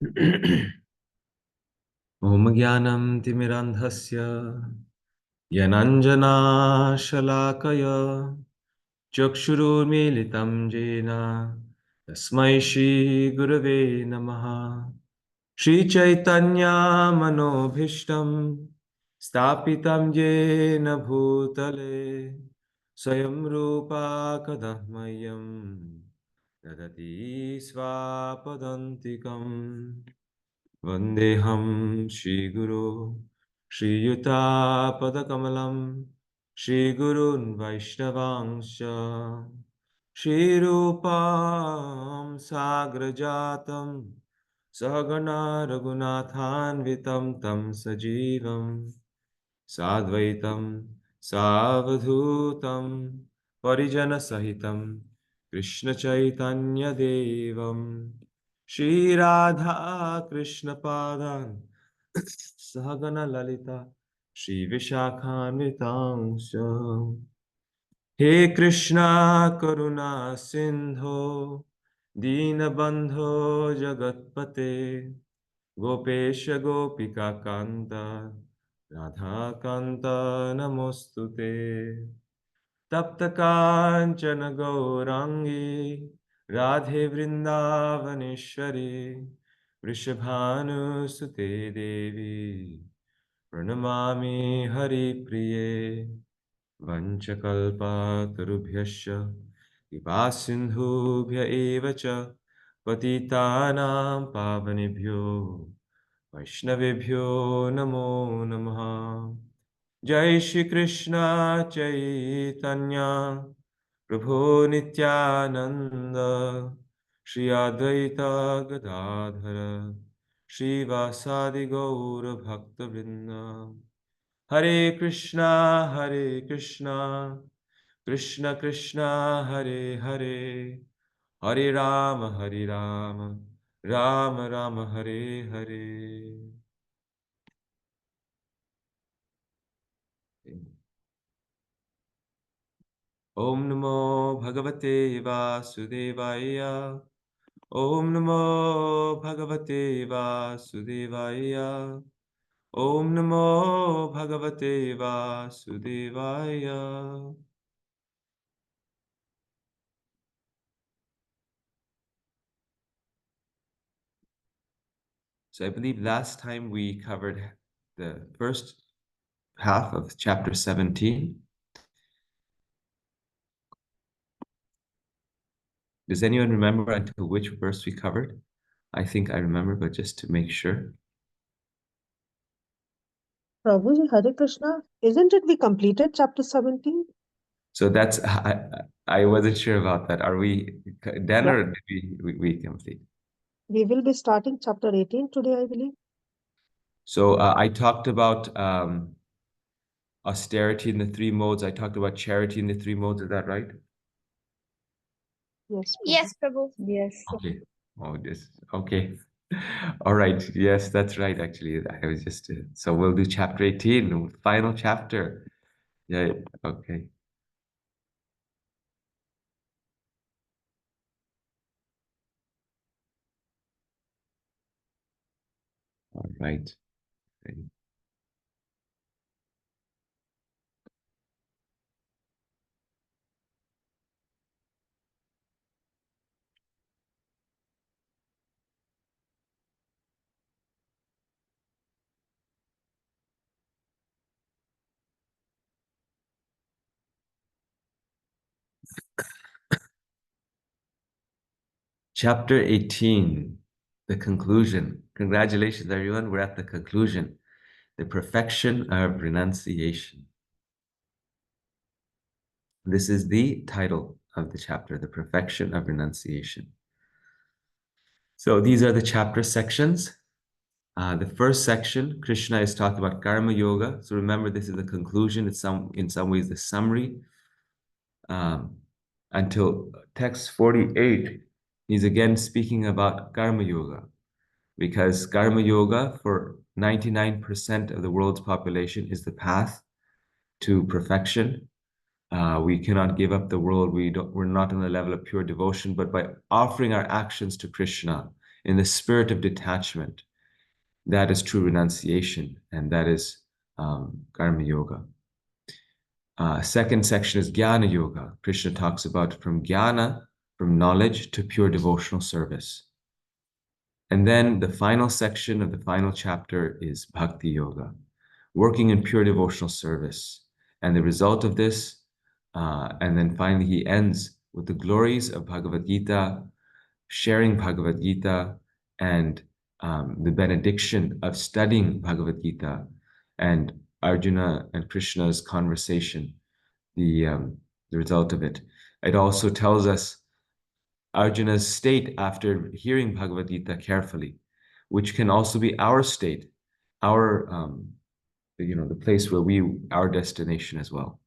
Om Jnanam Timirandhasya Yananjana Shalakaya Chakshurumilitam Jena Tasmai Shri Gurave Namaha Shri Chaitanya Manobhishtam Stapitam Jena Bhutale Swayam Rupa Kadahmayam Dadati Swapadantikam Vandeham Shri Guru Shri Yuta Padakamalam Shri Gurun Vaishnavangsha Shri Rupam Sagrajatam Sahagana Raghunathanvitam Tam Sajivam Sadvaitam Savadhutam Parijana Sahitam Krishna Chaitanya Devam Shri Radha Krishna Padan Sahagana Lalita Shri Vishakhanvitamsha He Krishna Karuna Sindho Dinabandho Jagatpate Gopesha Gopika Kanta Radha Kanta Namostute Tapta Kanchana Gaurangi Radhe Vrindavaneshwari Vrishabhanu Sute Devi Pranamami Hari Priye Vanchakalpa Tarubhyasya Vipasindhubhya Evacha Patitanam Pavanebhyo Vaishnavebhyo Namo Namaha Jai Shri Krishna Chaitanya Prabhu Nityananda Shri Advaita Gadadhara Shri Vasadi Gaura Bhakta Vrinda Hare Krishna Krishna Krishna Hare Hare Hare Rama Rama Rama Hare Hare. Om Namo Bhagavate Vasudevaya. Om Namo Bhagavate Vasudevaya. Om Namo Bhagavate Vasudevaya. So I believe last time we covered the first half of chapter 17. Does anyone remember until which verse we covered? I think I remember, but just to make sure. Prabhuji, Hare Krishna, isn't it we completed chapter 17? So that's, I wasn't sure about that. Are we done Yeah. or did we complete? We will be starting chapter 18 today, I believe. So I talked about austerity in the three modes. I talked about charity in the three modes. Is that right? Yes, Prabhu. Yes, Prabhu. Yes. Okay. Oh, this. Okay. All right. Yes, that's right. Actually, I was just so we'll do chapter 18, final chapter. Yeah. Okay. All right. Okay. Chapter 18, the conclusion. Congratulations, everyone. We're at the conclusion, the perfection of renunciation. This is the title of the chapter, the perfection of renunciation. So these are the chapter sections. The first section, Krishna is talking about karma yoga. So remember, this is the conclusion. It's in some ways the summary. Until text 48, he's again speaking about karma yoga, because karma yoga for 99% of the world's population is the path to perfection. We cannot give up the world. We're not on the level of pure devotion, but by offering our actions to Krishna in the spirit of detachment. That is true renunciation, and that is Karma Yoga. Second section is Jnana Yoga. Krishna talks about from jnana, from knowledge to pure devotional service. And then the final section of the final chapter is Bhakti Yoga, working in pure devotional service. And the result of this, and then finally he ends with the glories of Bhagavad Gita, sharing Bhagavad Gita, and the benediction of studying Bhagavad Gita, and Arjuna and Krishna's conversation, the result of it. It also tells us Arjuna's state after hearing Bhagavad Gita carefully, which can also be our state, our the place where our destination as well.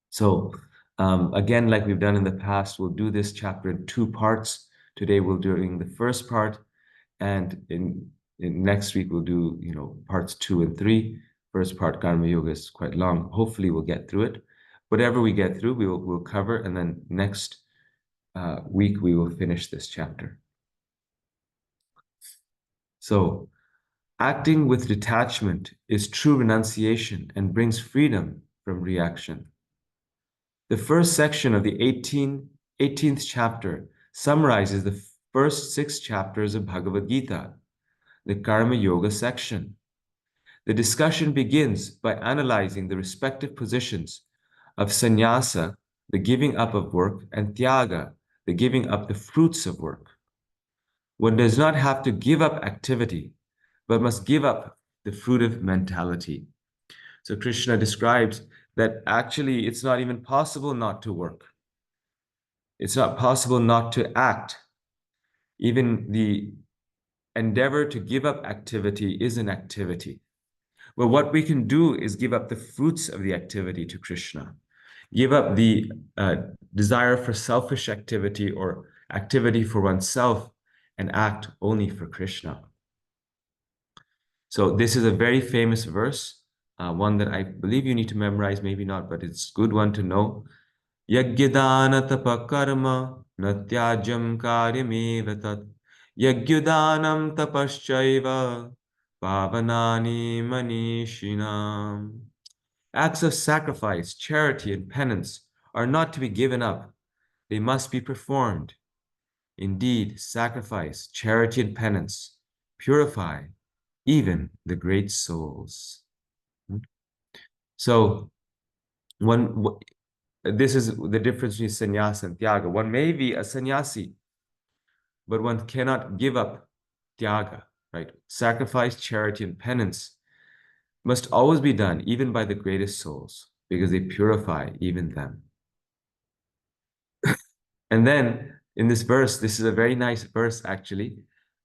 So again, like we've done in the past, we'll do this chapter in two parts. Today we're doing the first part, and in next week we'll do parts 2 and 3. First part, Karma Yoga, is quite long. Hopefully we'll get through it. Whatever we get through, we'll cover, and then next week we will finish this chapter. So, acting with detachment is true renunciation and brings freedom from reaction. The first section of the 18th chapter summarizes the first 6 chapters of Bhagavad Gita, the Karma Yoga section. The discussion begins by analyzing the respective positions of sannyasa, the giving up of work, and tyaga, the giving up the fruits of work. One does not have to give up activity, but must give up the fruitive mentality. So Krishna describes that actually it's not even possible not to work. It's not possible not to act. Even the endeavor to give up activity is an activity. But what we can do is give up the fruits of the activity to Krishna. Give up the desire for selfish activity or activity for oneself and act only for Krishna. So this is a very famous verse, one that I believe you need to memorize, maybe not, but it's a good one to know. Yagyadana tapa karma natyajam karyameva tat Yagyudanam tapaschaiva pavanani manishinam. Acts of sacrifice, charity, and penance are not to be given up. They must be performed. Indeed, sacrifice, charity, and penance purify even the great souls. So, this is the difference between sannyasa and tyaga. One may be a sannyasi, but one cannot give up tyaga, right? Sacrifice, charity, and penance must always be done, even by the greatest souls, because they purify even them. And then in this verse, this is a very nice verse, actually,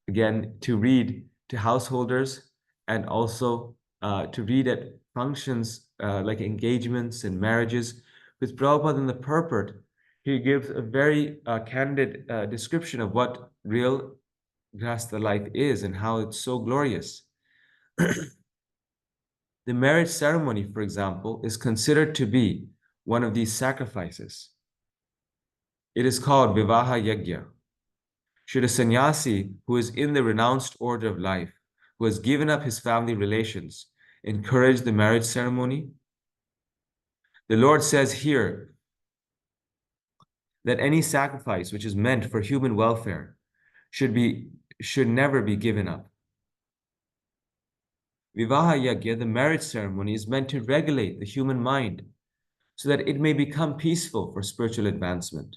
again, to read to householders and also to read at functions like engagements and marriages. With Prabhupada in the purport, he gives a very candid description of what real Grihastha life is and how it's so glorious. The marriage ceremony, for example, is considered to be one of these sacrifices. It is called Vivaha Yajna. Should a sannyasi who is in the renounced order of life, who has given up his family relations, encourage the marriage ceremony? The Lord says here that any sacrifice which is meant for human welfare should never be given up. Vivaha Yajna, the marriage ceremony, is meant to regulate the human mind so that it may become peaceful for spiritual advancement.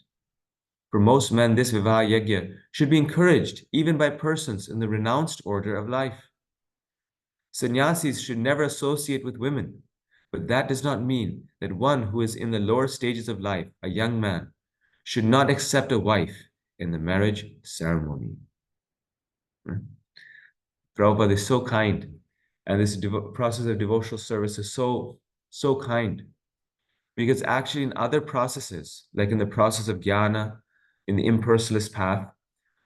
For most men, this Vivaha Yajna should be encouraged even by persons in the renounced order of life. Sannyasis should never associate with women, but that does not mean that one who is in the lower stages of life, a young man, should not accept a wife in the marriage ceremony. Prabhupada is so kind, and this process of devotional service is so kind, because actually in other processes, like in the process of jnana, in the impersonalist path,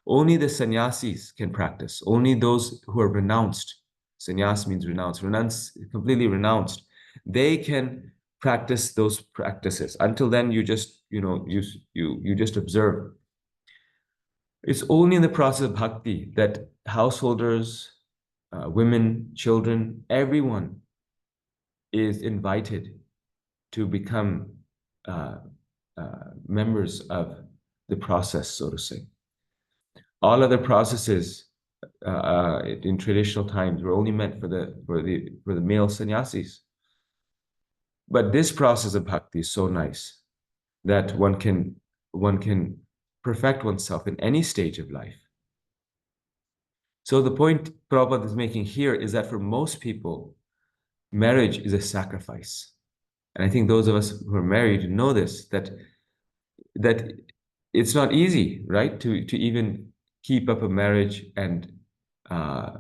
only the sannyasis can practice. Only those who are renounced, sannyas means renounced, completely renounced, they can practice those practices. Until then, you just, you just observe. It's only in the process of bhakti that householders, women, children, everyone is invited to become uh, members of the process, so to say. All other processes in traditional times were only meant for the male sannyasis. But this process of bhakti is so nice that one can perfect oneself in any stage of life. So the point Prabhupada is making here is that for most people, marriage is a sacrifice. And I think those of us who are married know this, that it's not easy, right? To even keep up a marriage and uh,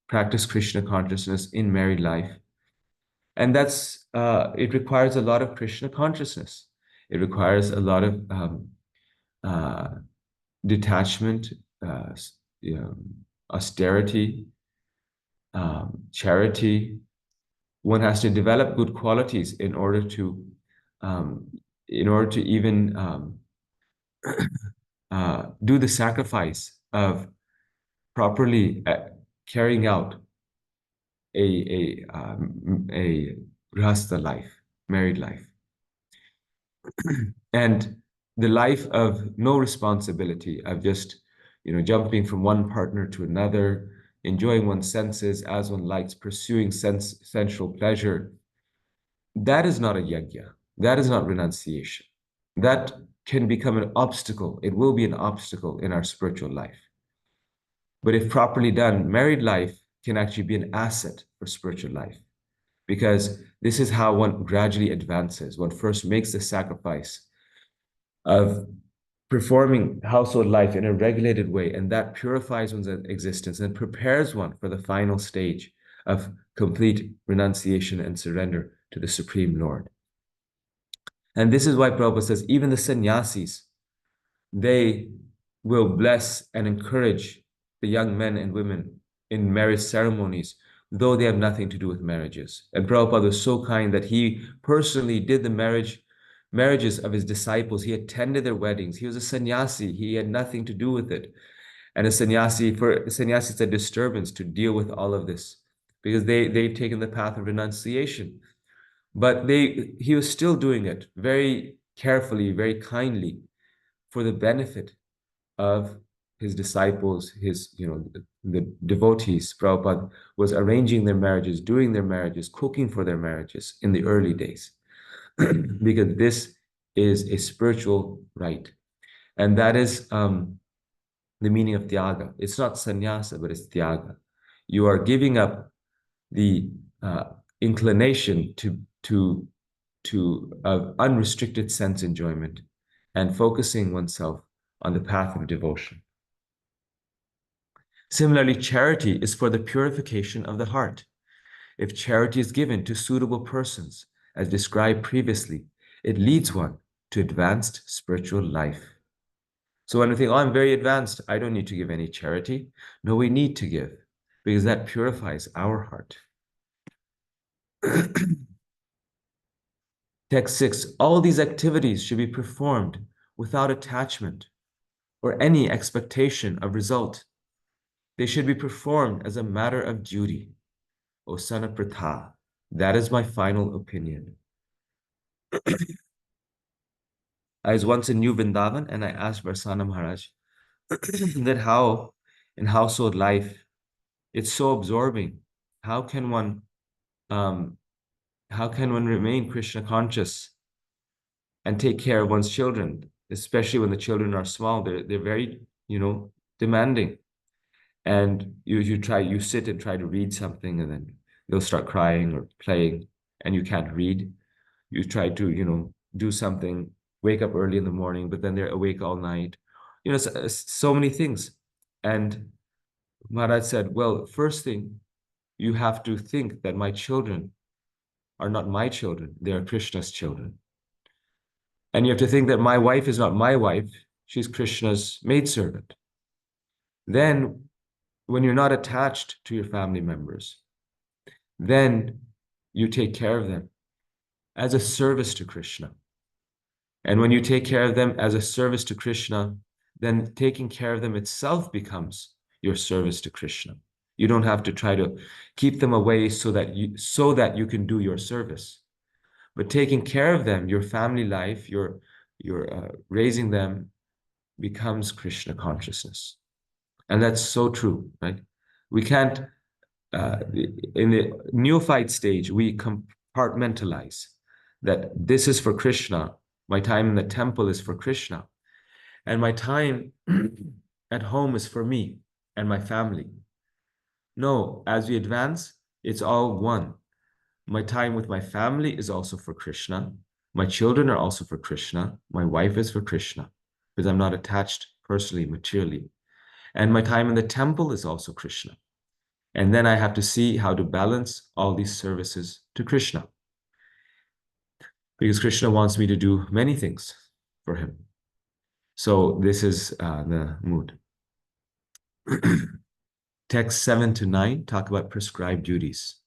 practice Krishna consciousness in married life. And it requires a lot of Krishna consciousness. It requires a lot of uh, detachment, uh, you know, austerity, charity. One has to develop good qualities um, in order to even do the sacrifice of properly carrying out a grihastha life, married life, and the life of no responsibility, of just jumping from one partner to another, enjoying one's senses as one likes, pursuing sensual pleasure. That is not a yajna. That is not renunciation. That can become an obstacle. It will be an obstacle in our spiritual life. But if properly done, married life can actually be an asset for spiritual life, because this is how one gradually advances. One first makes the sacrifice of performing household life in a regulated way, and that purifies one's existence and prepares one for the final stage of complete renunciation and surrender to the Supreme Lord. And this is why Prabhupada says even the sannyasis, they will bless and encourage the young men and women in marriage ceremonies, though they have nothing to do with marriages. And Prabhupada was so kind that he personally did the marriages of his disciples. He attended their weddings. He was a sannyasi. He had nothing to do with it. And for a sannyasi, it's a disturbance to deal with all of this, because they've taken the path of renunciation. But he was still doing it very carefully, very kindly, for the benefit of his disciples, the devotees. Prabhupada was arranging their marriages, doing their marriages, cooking for their marriages in the early days, because this is a spiritual right. And that is the meaning of tyaga. It's not sannyasa, but it's tyaga. You are giving up the inclination to unrestricted sense enjoyment and focusing oneself on the path of devotion. Similarly, charity is for the purification of the heart. If charity is given to suitable persons, as described previously, it leads one to advanced spiritual life. So when we think, oh, I'm very advanced, I don't need to give any charity. No, we need to give, because that purifies our heart. Text 6, all these activities should be performed without attachment or any expectation of result. They should be performed as a matter of duty. O son of Pratha, that is my final opinion. I was once in New Vrindavan and I asked Varsana Maharaj that how in household life it's so absorbing. How can one um, how can one remain Krishna conscious and take care of one's children, especially when the children are small? They're very, demanding. And you sit and try to read something, and then they'll start crying or playing, and you can't read. You try to, do something, wake up early in the morning, but then they're awake all night. So many things. And Maharaj said, well, first thing, you have to think that my children are not my children, they are Krishna's children. And you have to think that my wife is not my wife, she's Krishna's maidservant. Then, when you're not attached to your family members, then you take care of them as a service to Krishna. And when you take care of them as a service to Krishna, then taking care of them itself becomes your service to Krishna. You don't have to try to keep them away so that you can do your service. But taking care of them, your family life, your raising them becomes Krishna consciousness. And that's so true, right? We can't, in the neophyte stage, we compartmentalize that this is for Krishna. My time in the temple is for Krishna. And my time at home is for me and my family. No, as we advance, it's all one. My time with my family is also for Krishna. My children are also for Krishna. My wife is for Krishna because I'm not attached personally, materially. And my time in the temple is also Krishna. And then I have to see how to balance all these services to Krishna because Krishna wants me to do many things for him. So this is the mood. Text 7 to 9 talk about prescribed duties.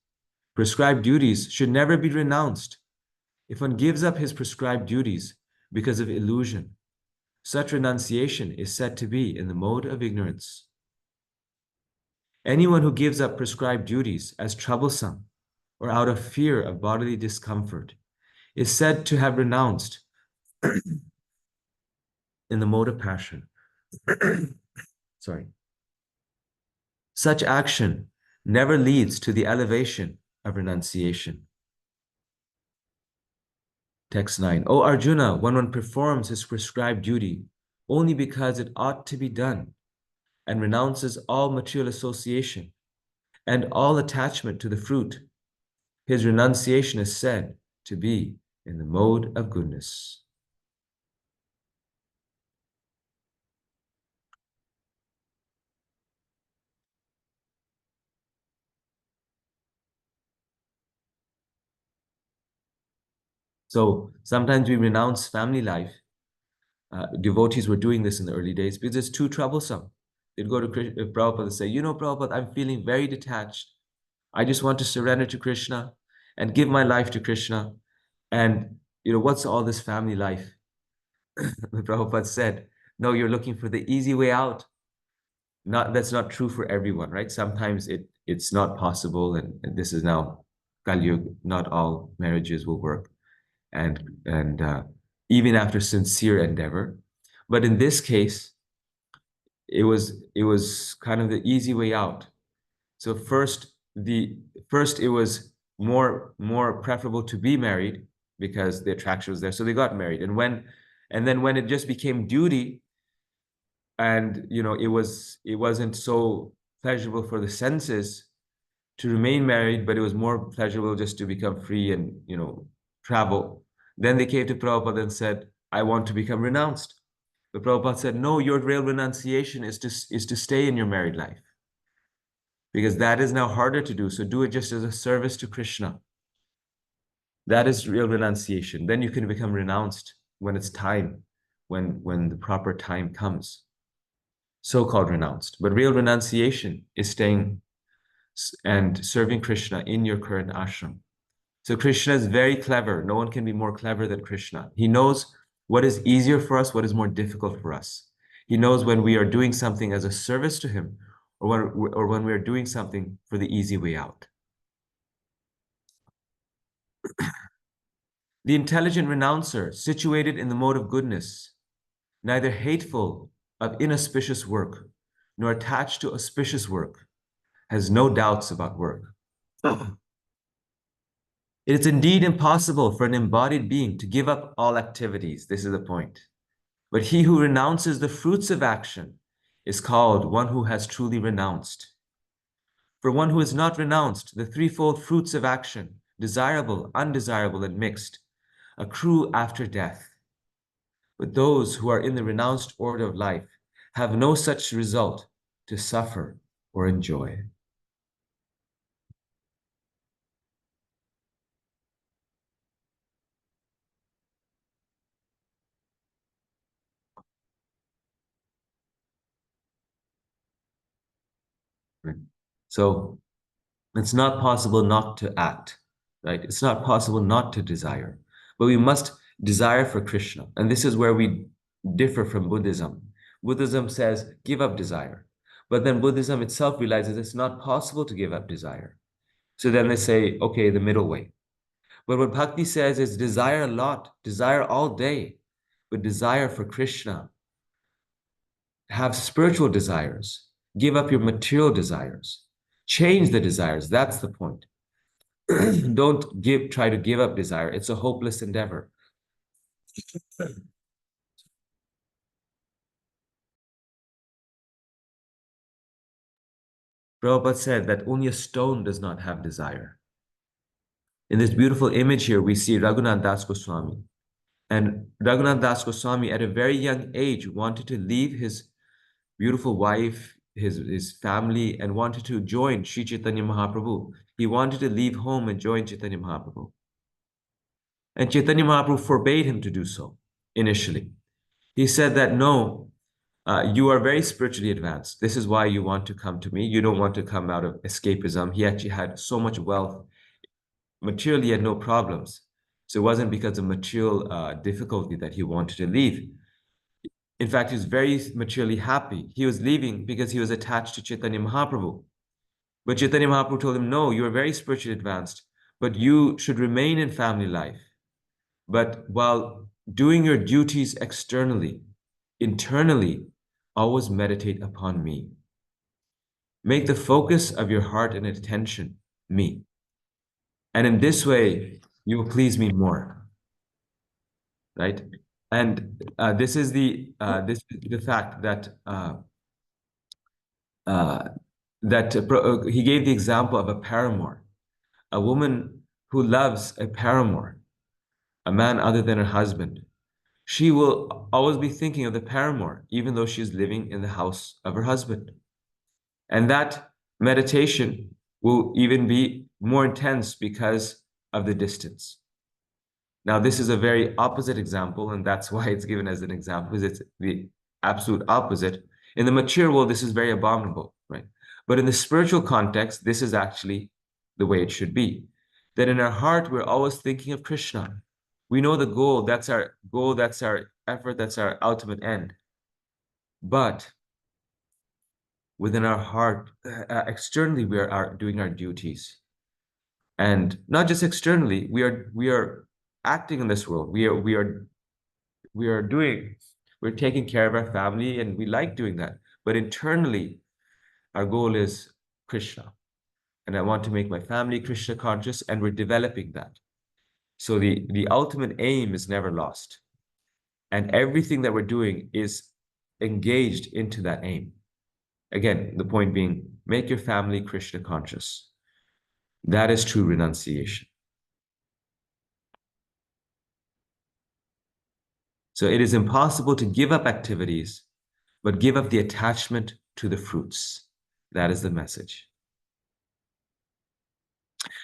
Prescribed duties should never be renounced. If one gives up his prescribed duties because of illusion, such renunciation is said to be in the mode of ignorance. Anyone who gives up prescribed duties as troublesome or out of fear of bodily discomfort is said to have renounced in the mode of passion. Sorry. Such action never leads to the elevation of renunciation. Text 9. O Arjuna, when one performs his prescribed duty only because it ought to be done and renounces all material association and all attachment to the fruit, his renunciation is said to be in the mode of goodness. So sometimes we renounce family life. Devotees were doing this in the early days because it's too troublesome. They'd go to Prabhupada and say, Prabhupada, I'm feeling very detached. I just want to surrender to Krishna and give my life to Krishna. And, what's all this family life? Prabhupada said, no, you're looking for the easy way out. That's not true for everyone, right? Sometimes it's not possible. And this is now Kali Yuga, not all marriages will work. And even after sincere endeavor. But in this case, it was kind of the easy way out. So first it was more preferable to be married because the attraction was there. So they got married. And then when it just became duty, and it wasn't so pleasurable for the senses to remain married, but it was more pleasurable just to become free and travel. Then they came to Prabhupada and said, I want to become renounced. But Prabhupada said, no, your real renunciation is to stay in your married life, because that is now harder to do. So do it just as a service to Krishna. That is real renunciation. Then you can become renounced when it's time, when the proper time comes. So-called renounced. But real renunciation is staying and serving Krishna in your current ashram. So Krishna is very clever. No one can be more clever than Krishna. He knows what is easier for us, what is more difficult for us. He knows when we are doing something as a service to him, or when we are doing something for the easy way out. The intelligent renouncer, situated in the mode of goodness, neither hateful of inauspicious work, nor attached to auspicious work, has no doubts about work. It is indeed impossible for an embodied being to give up all activities. This is the point. But he who renounces the fruits of action is called one who has truly renounced. For one who has not renounced, the threefold fruits of action, desirable, undesirable, and mixed, accrue after death. But those who are in the renounced order of life have no such result to suffer or enjoy. Right? So it's not possible not to act, right? It's not possible not to desire, but we must desire for Krishna. And this is where we differ from Buddhism. Buddhism says, give up desire. But then Buddhism itself realizes it's not possible to give up desire. So then they say, okay, the middle way. But what Bhakti says is desire a lot, desire all day, but desire for Krishna. Have spiritual desires. Give up your material desires. Change the desires. That's the point. Don't try to give up desire. It's a hopeless endeavor. Prabhupada said that only a stone does not have desire. In this beautiful image here, we see Raghunath Das Goswami. And Raghunath Das Goswami, at a very young age, wanted to leave his beautiful wife, his family, and wanted to join Sri Chaitanya Mahaprabhu. He wanted to leave home and join Chaitanya Mahaprabhu. And Chaitanya Mahaprabhu forbade him to do so initially. He said that, no, you are very spiritually advanced. This is why you want to come to me. You don't want to come out of escapism. He actually had so much wealth. Materially, he had no problems. So it wasn't because of material difficulty that he wanted to leave. In fact, he was very materially happy. He was leaving because he was attached to Chaitanya Mahaprabhu. But Chaitanya Mahaprabhu told him, no, you are very spiritually advanced, but you should remain in family life. But while doing your duties externally, internally, always meditate upon me. Make the focus of your heart and attention me. And in this way, you will please me more. Right? And this is the fact that he gave the example of a paramour, a woman who loves a paramour, a man other than her husband. She will always be thinking of the paramour, even though she's living in the house of her husband. And that meditation will even be more intense because of the distance. Now, this is a very opposite example, and that's why it's given as an example, because it's the absolute opposite. In the mature world, this is very abominable, right? But in the spiritual context, this is actually the way it should be. That in our heart, we're always thinking of Krishna. We know the goal, that's our goal, that's our effort, that's our ultimate end. But within our heart, externally, we are doing our duties. And not just externally, we are acting in this world. We're taking care of our family, and we like doing that. But internally, our goal is Krishna. And I want to make my family Krishna conscious, and we're developing that. So the ultimate aim is never lost. And everything that we're doing is engaged into that aim. Again, the point being, make your family Krishna conscious. That is true renunciation. So it is impossible to give up activities, but give up the attachment to the fruits. That is the message.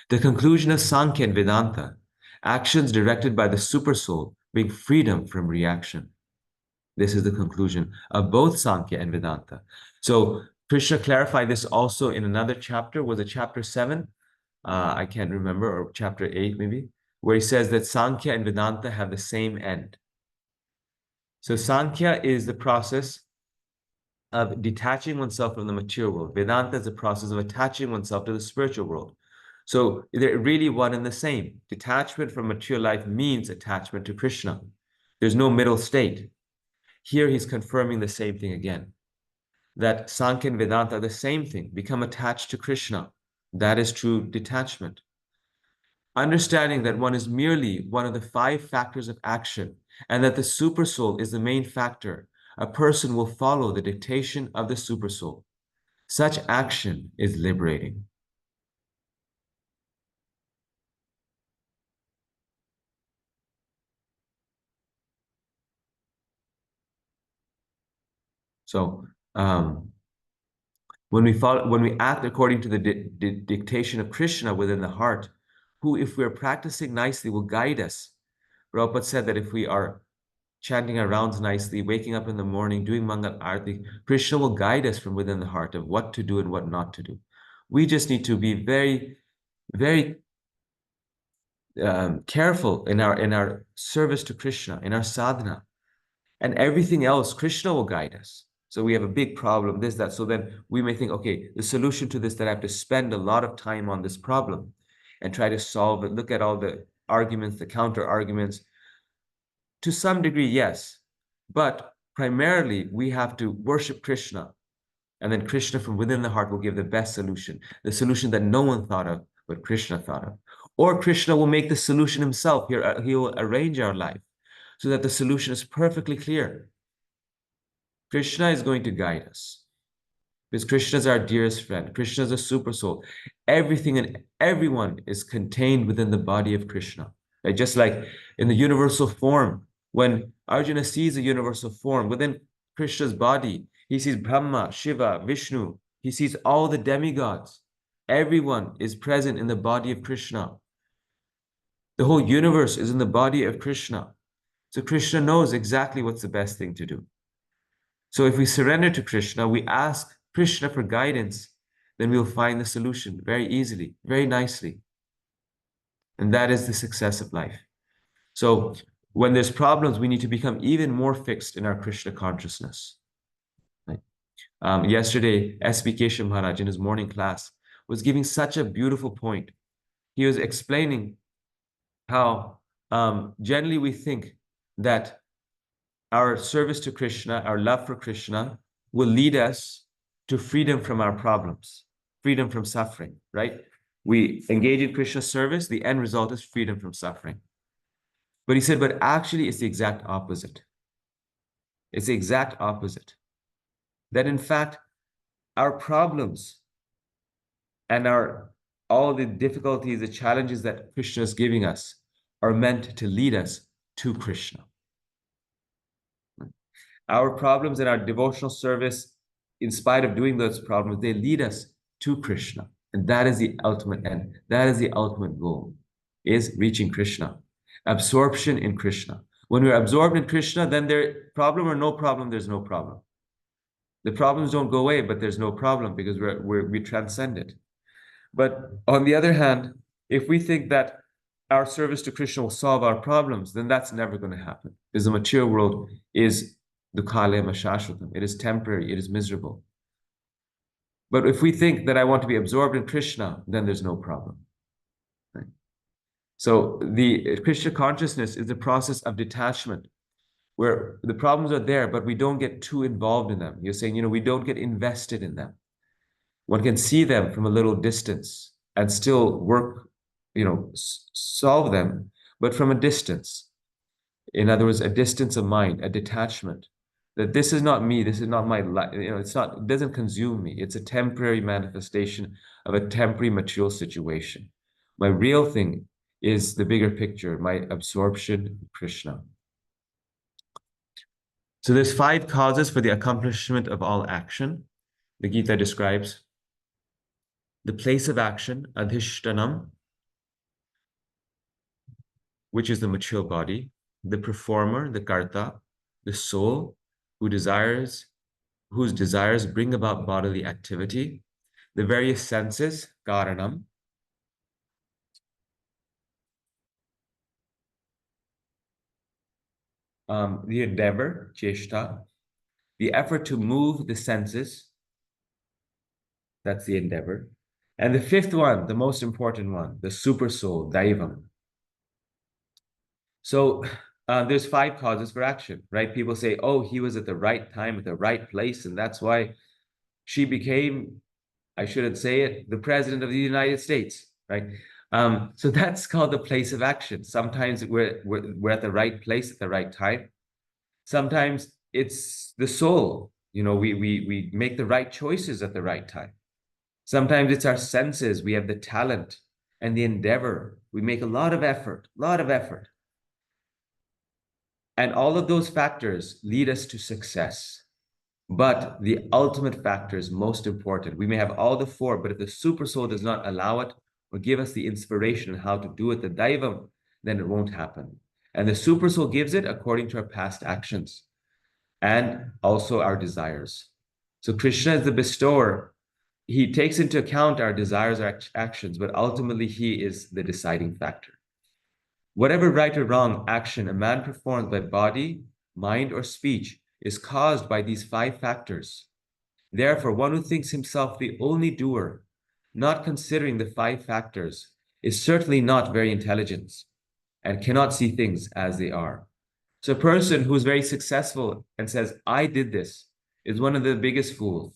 The conclusion of Sankhya and Vedanta, actions directed by the supersoul bring freedom from reaction. This is the conclusion of both Sankhya and Vedanta. So Krishna clarified this also in another chapter. Was it chapter 7? I can't remember, or chapter 8 maybe, where he says that Sankhya and Vedanta have the same end. So Sankhya is the process of detaching oneself from the material world. Vedanta is the process of attaching oneself to the spiritual world. So they're really one and the same. Detachment from material life means attachment to Krishna. There's no middle state. Here he's confirming the same thing again, that Sankhya and Vedanta are the same thing. Become attached to Krishna. That is true detachment. Understanding that one is merely one of the 5 factors of action, and that the supersoul is the main factor, a person will follow the dictation of the supersoul. Such action is liberating. So when we act according to the dictation of Krishna within the heart, who, if we're practicing nicely, will guide us. Prabhupada said that if we are chanting our rounds nicely, waking up in the morning, doing Mangal Arati, Krishna will guide us from within the heart of what to do and what not to do. We just need to be very, very careful in our service to Krishna, in our sadhana. And everything else, Krishna will guide us. So we have a big problem, this, that. So then we may think, okay, the solution to this, that I have to spend a lot of time on this problem and try to solve it. Look at all the arguments, the counter arguments. To some degree, yes. But primarily, we have to worship Krishna. And then Krishna from within the heart will give the best solution, the solution that no one thought of, but Krishna thought of. Or Krishna will make the solution himself. He will arrange our life so that the solution is perfectly clear. Krishna is going to guide us because Krishna is our dearest friend. Krishna is a super soul. Everything and everyone is contained within the body of Krishna. Right? Just like in the universal form, when Arjuna sees a universal form within Krishna's body, he sees Brahma, Shiva, Vishnu. He sees all the demigods. Everyone is present in the body of Krishna. The whole universe is in the body of Krishna. So Krishna knows exactly what's the best thing to do. So if we surrender to Krishna, we ask Krishna for guidance, then we'll find the solution very easily, very nicely. And that is the success of life. So when there's problems, we need to become even more fixed in our Krishna consciousness. Right? Yesterday, S.B. Keshav Maharaj in his morning class was giving such a beautiful point. He was explaining how generally we think that our service to Krishna, our love for Krishna, will lead us to freedom from our problems, freedom from suffering, right? We engage in Krishna's service, the end result is freedom from suffering. But he said, but actually it's the exact opposite. It's the exact opposite. That in fact, our problems and all the difficulties, the challenges that Krishna is giving us are meant to lead us to Krishna. Our problems and our devotional service, in spite of doing those problems, they lead us to Krishna. And that is the ultimate end. That is the ultimate goal, is reaching Krishna. Absorption in Krishna. When we're absorbed in Krishna, then there, problem or no problem, there's no problem. The problems don't go away, but there's no problem because we transcend it. But on the other hand, if we think that our service to Krishna will solve our problems, then that's never going to happen. Because the material world is dukhalema shashvatam. It is temporary, it is miserable. But if we think that I want to be absorbed in Krishna, then there's no problem. Right? So the Krishna consciousness is the process of detachment, where the problems are there, but we don't get too involved in them. You're saying, we don't get invested in them. One can see them from a little distance and still work, solve them, but from a distance. In other words, a distance of mind, a detachment. That this is not me, this is not my life, it doesn't consume me. It's a temporary manifestation of a temporary material situation. My real thing is the bigger picture, my absorption in Krishna. So there's 5 causes for the accomplishment of all action. The Gita describes the place of action, adhishtanam, which is the material body, the performer, the karta, the soul, whose desires bring about bodily activity, the various senses, karanam, the endeavor, cheshta, the effort to move the senses, that's the endeavor. And the 5th one, the most important one, the super soul, daivam. So there's 5 causes for action, right? People say, oh, he was at the right time, at the right place, and that's why she became, I shouldn't say it, the president of the United States, right? So that's called the place of action. Sometimes we're at the right place at the right time. Sometimes it's the soul. We make the right choices at the right time. Sometimes it's our senses. We have the talent and the endeavor. We make a lot of effort. And all of those factors lead us to success. But the ultimate factor is most important. We may have all the 4, but if the super soul does not allow it or give us the inspiration on how to do it, the daivam, then it won't happen. And the super soul gives it according to our past actions and also our desires. So Krishna is the bestower. He takes into account our desires, our actions, but ultimately he is the deciding factor. Whatever right or wrong action a man performs by body, mind, or speech is caused by these 5 factors. Therefore, one who thinks himself the only doer, not considering the 5 factors, is certainly not very intelligent and cannot see things as they are. So a person who's very successful and says, I did this, is one of the biggest fools.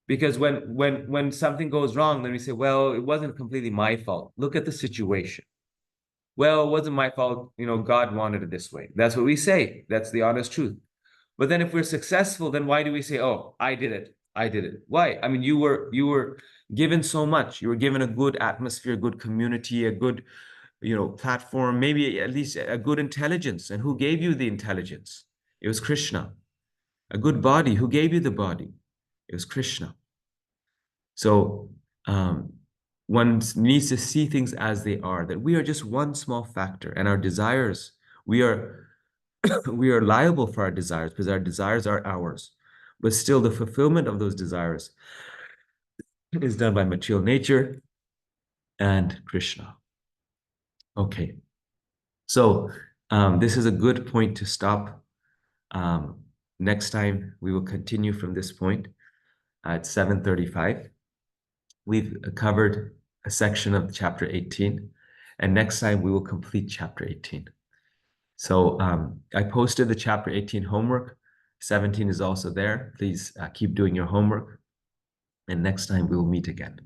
Because when something goes wrong, then we say, well, it wasn't completely my fault. Look at the situation. Well, it wasn't my fault. God wanted it this way. That's what we say. That's the honest truth. But then if we're successful, then why do we say, oh, I did it. I did it. Why? I mean, you were given so much. You were given a good atmosphere, a good community, a good, platform, maybe at least a good intelligence. And who gave you the intelligence? It was Krishna. A good body. Who gave you the body? It was Krishna. So one needs to see things as they are, that we are just one small factor, and our desires, we are liable for our desires because our desires are ours. But still, the fulfillment of those desires is done by material nature and Krishna. Okay. So this is a good point to stop. Next time, we will continue from this point at 7:35. We've covered a section of chapter 18, and next time we will complete chapter 18. So I posted the chapter 18 homework. 17 is also there. Please keep doing your homework. And next time we will meet again.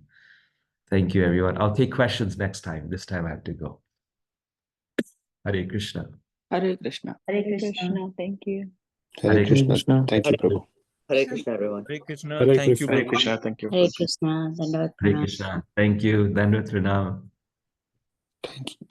Thank you, everyone. I'll take questions next time. This time I have to go. Hare Krishna. Hare Krishna. Hare Krishna. Thank you. Hare Krishna. Thank you, Hare Prabhu. Hare Krishna, everyone. Hare Krishna. Hare Thank you, Krishna. Prabhu. Krishna. Thank you. Hare Krishna. Dandavad Hare Pranam. Krishna. Thank you. Dandavad Pranam. Thank you.